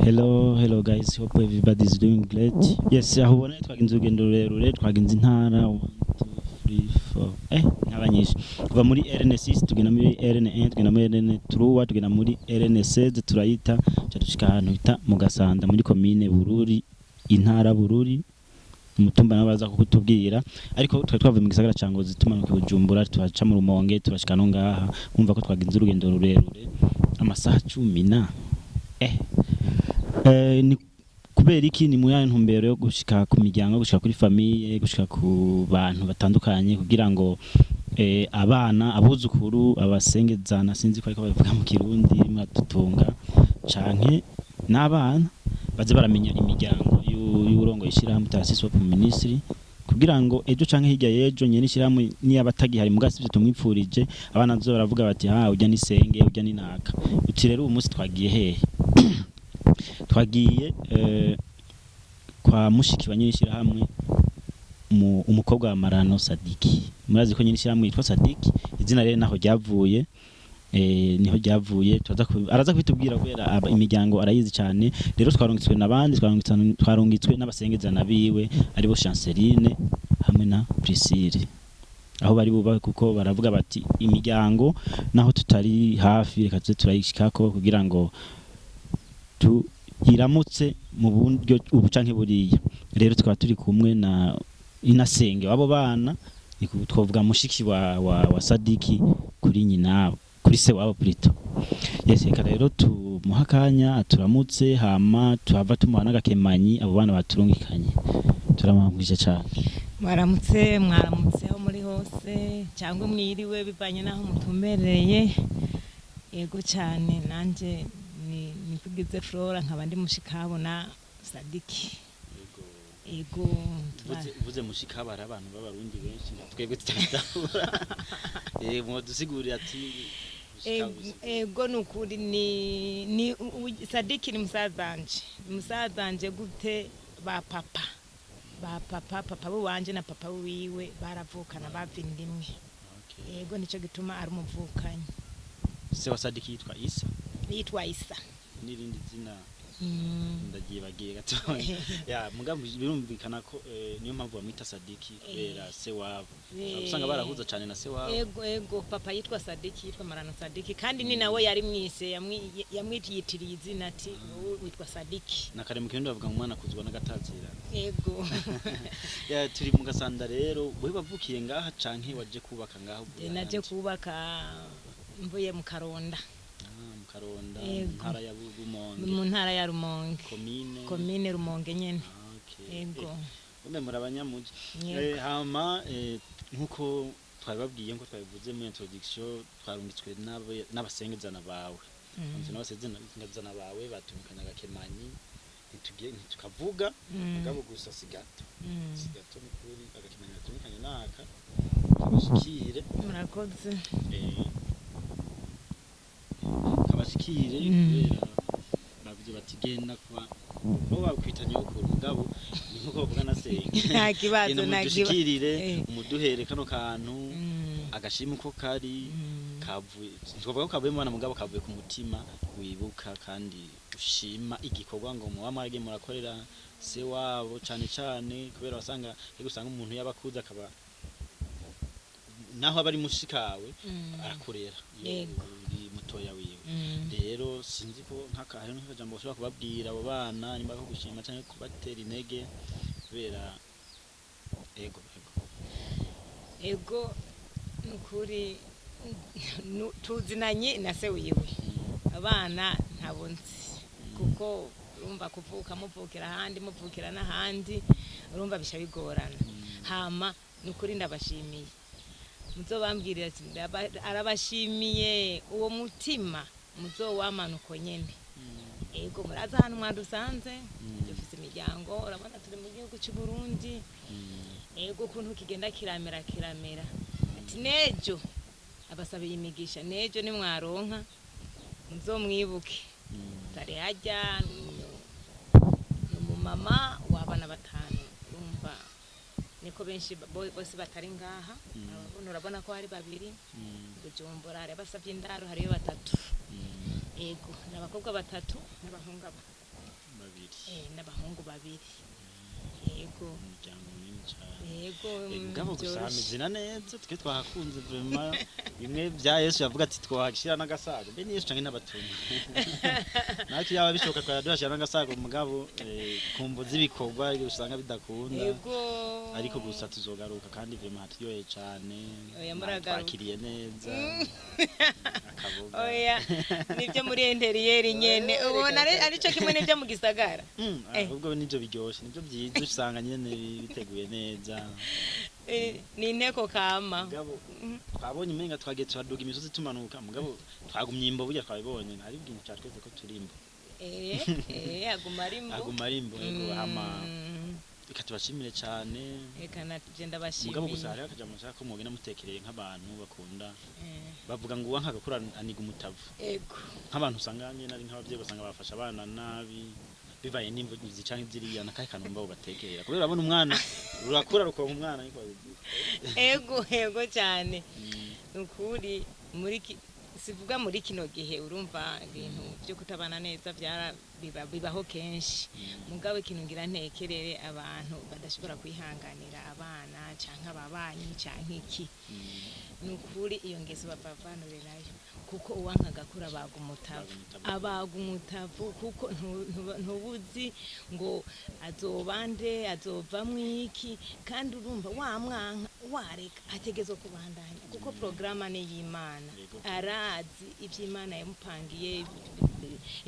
Hello guys, hope everybody is doing great. Yes, aho ubona twaginze urugendo rurerure, twaginze intara 1 2 3 4 nk'abanyinshi kuva muri RN6 tugenda muri RN1 tugenda muri RN3 tugenda muri RN16 turayita dushika ahantu bita mu Gasanda muri commune Bururi intara Bururi umutumba nabaza kukutubwira ariko twa twavuye mu gisagara cyango zitumanuke Bujumbura twaca mu Rumonge turashika no ngaha umva ko twaginze urugendo rurerure amasaha 10 ni kubera iki ni muya ntumbero yo gushika ku miryango gushika kuri famille gushika ku bantu batandukanye kugira ngo abana abuzukuru abasengezana sinzi ko ariko bavuga mu Kirundi matutunga canke n'abana baze baramenya imiryango y'urongo ishirahamwe tasisi of ministry kugira ngo ejo canke hirya yejo nyene ishirahamwe ni abatagi hari mugasi byo tumwipfurije abana nzo baravuga bati ujya ni senge ujya ni naka uti rero umunsi twagiye hehe twagiye kwa mushiki banyene ishirahamwe umukobwa wa Marano Sadiki murazi ko nyene ishirahamwe yitwa Sadiki izina rero naho ryavuye niho ryavuye araza kubitubwira kubera imiryango arayizi cyane rero twarungitswe nabandi twarungitswe n'abasengezana biwe aribo Chanceline hamwe na Priscille aho bari buba kuko baravuga bati imiryango naho tutari hafi reka tuze turayishikako kugira ngo iramutse mu buryo ubucanke buriya rero twaba turi kumwe na inasenge wabo bana ni twovuga mushiki wa Sadiki kuri nyina kuri se wabo Prito yeseka rero tumuhakanya aturamutse hama tuhava tumuhana gakemanyi abo bana baturungikanye turamwambuje cyane mwaramutse aho muri hose cyangwa mwiriwe bivanye naho mutumbereye yego cyane nanje ni kugize Flora nkabandi mushikabona Sadiki ego uvuze mushikabara abantu b'abarundi benshi twebwe tutadahura mu dusigurira ati ego nukuri ni Sadiki ni musazanje gute ba papa wanje na papa wiwe baravukana bavindimwe ego nico gituma ari umuvukanye se wa Sadiki yitwa Isa nirindi zina ndagiye bagiye gato ya mugambo birumvikana ko niyo mpamvu bamwita Sadiki kubera se wabo usanga barahuza cyane na se wabo ego papa yitwa Sadiki yitwa Marano Sadiki kandi ni nawe yari mwise yamwitiyitiriye izina ati witwa Sadiki nakare mu Kirundi bavuga umwana kuzwa n'agatazira ego ya turi mu Gasanda rero we bavukiye ngaha canke waje kubaka ngaho naje kubaka mvuye mu Karonda ntara ya Rumonge mu ntara ya Rumonge commune Rumonge nyene ego umwe murabanyamuji hama nkuko twababwiye ngo twabivuze mu introduction twarungitswe n'abasengezana bawe n'abasengezana bawe batumikanya gakemanyi ntitukavuga mugabo gusa sigato n'ukuri agakemanyi batumikanya naka kabashikire murakoze kabashikire kubera bavuze bati genda kwa bo bakwitanye ukuru mugabo ni nkuko bavuga na senge nta kibazo nagiba umuduhere kano kantu agashima uko kari kavuye twavuga ko kavuye mu bana mugabo kavuye ku mutima wibuka kandi ushima igikorwa ngo mu bamage murakorera se wabo cyane kubera wasanga usanga umuntu yabakuza akaba naho abari mushikawe arakorera mutoya wiwe rero sinzi ko nk'akahari nk'akajambo ushobora kubabwira abo bana nimba ko gushima cyane kubatera intege kubera ego nukuri tuzinanye na se wiwe abana ntabonzi kuko urumva kuvuka muvukira ahandi muvukira n'ahandi urumva bisha bigorana hama nukuri ndabashimiye muzobambwirira arabashimiye uwo mutima muzowamanuko nyene ego muraza hano mwadusanze dufise imiryango urabona turi mu gihugu cy'u Burundi ego kuntu kigenda kiramera ati nejo abasabiye imigisha nejo ni mwaronka muzomwibuke tare hajya mu mama wabana batanu urumva niko benshi bose batari ngaha urabona ko hari babiri Bujumbura hari abasavye indaro hariyo batatu ego n'abakobwa batatu n'abahungu n'abahungu babiri yego umuryango munini cyane yego mugabo gusa hamezina neza twe twahakunze vraiment bimwe bya Yesu yavuga ati twahashira n'agasago mbe ni Yesu canke n'abatumwa natwe yaba bishoboka twaduhashira n'agasago mugabo kumvo z'ibikorwa usanga bidakunda yego ariko gusa tuzogaruka kandi vraiment hatyoye cyane twakiriye neza akaboga oya nibyo muri interieur nyene ubona ari cyo kimwe nibyo mu gisagara ahubwo nibyo biryoshe nibyo byiza usanga nyene biteguye neza ni inteko kama mugabo twabonye imenga twagiye turaduga imisozi tumanuka mugabo twagumye imbo burya twabibonye ari bwintu cyatweze ko turimbo aguma rimbo yego hama ikatubashimire cyane ekana tugenda bashimire mugabo gusa hari akajambo nshaka ko mugena mutekereye nk'abantu bakunda bavuga ngo uwanka gakura aniga umutavu yego nk'abantu usanga nyene ari nk'abavyeyi basanga bafasha abana nabi bivaye n'imvo zicanke ziriya nakaye kanumba batekerera kubera abona umwana urakura ruko umwana ariko yego cyane ukuri muri sivuga muri kino gihe urumva ibintu byo kutabana neza bibaho kenshi mugabo ikintu ngira ntekerere abantu badashobora kwihanganira abana canke ababanyi canke iki nukuri iyo ngeso bavanurirayo kuko uwanka gakura abaga umutavu kuko ntubuzi ngo azobande azovamwe iki kandi urumva wa mwanka wareka ategezo kubandanya kuko programa ne y'Imana arazi ivy'Imana yamupangiye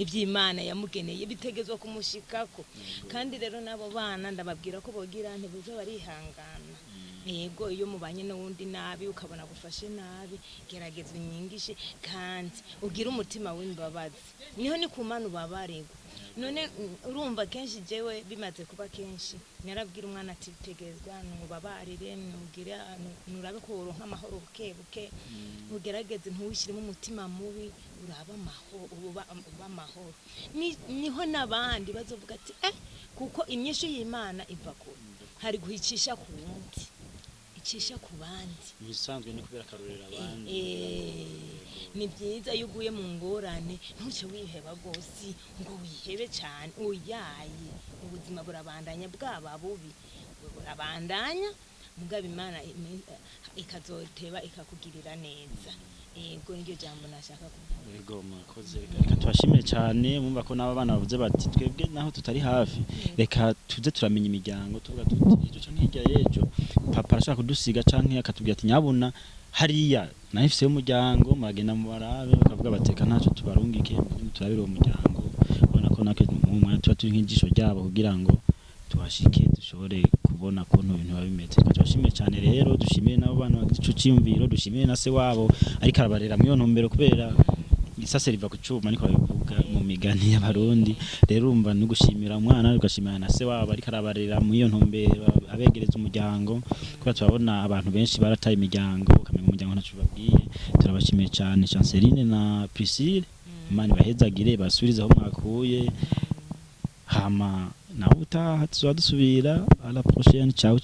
ivy'Imana yamugeneye bitegezwa kumushikako kandi rero nabo bana ndababwira ko bogira ntibuzo barihangana yego iyo mubanye n'uwundi nabi ukabona gufashe nabi gerageza unyingishe kandi ugira umutima w'imbabazi niho ni kumana ubabarego none urumva kenshi jewe bimaze kuba kenshi narabwira umwana ati tegezwa nubabarire nugira nurabe ko uronka amahoro buke ugerageze ntuwishiremo umutima mubi uraba amahoro niho nabandi bazovuga ati kuko imyishu y'Imana iva ko hari guhicisha ku wundi cisha ku bandi bisanzwe ni kubera karorera abandi ni byiza iyo uguye mu ngorane ntuce wiheba gose ngo wihebe cyane uyaye ubuzima burabandanya bwaba bubi burabandanya mugabo Imana ikazoteba ikakugirira neza yego niryo jambo nashaka kuvuga yego mwakoze reka tubashimire cyane mumva ko naba bana bavuze bati twebwe naho tutari hafi reka tuze turamenya imiryango tuvuga tuti ejo canke hirya yejo papa arashaka kudusiga canke akatubwira ati nyabuna hariya nahifise y'umuryango muragenda mu barabe bakavuga bateka ntaco tubarungike turabira uwo muryango ubona ko nake mu mwanya tuba turi nk'ijisho ryabo kugira ngo tuhashike dushobore kubona ko ibintu babimeze twashimiye cyane rero dushimiye nabo bana bagico ciyumviro dushimiye na se wabo ariko arabarera mu ntumbero kubera isase riva ku cuma niko babivuga mu migani y'abarundi rero urumva no gushimira umwana ugashimira na se wabo ariko arabarera mu iyo ntumbero abegereza umuryango kuko turabona abantu benshi barataye imiryango ukamenya umuryango ntacu babwiye turabashimiye cyane Chanceline na Priscille Imana bahezagire basubirize aho mwakuye hama nawe utaha tuzadusubira à la prochaine ciao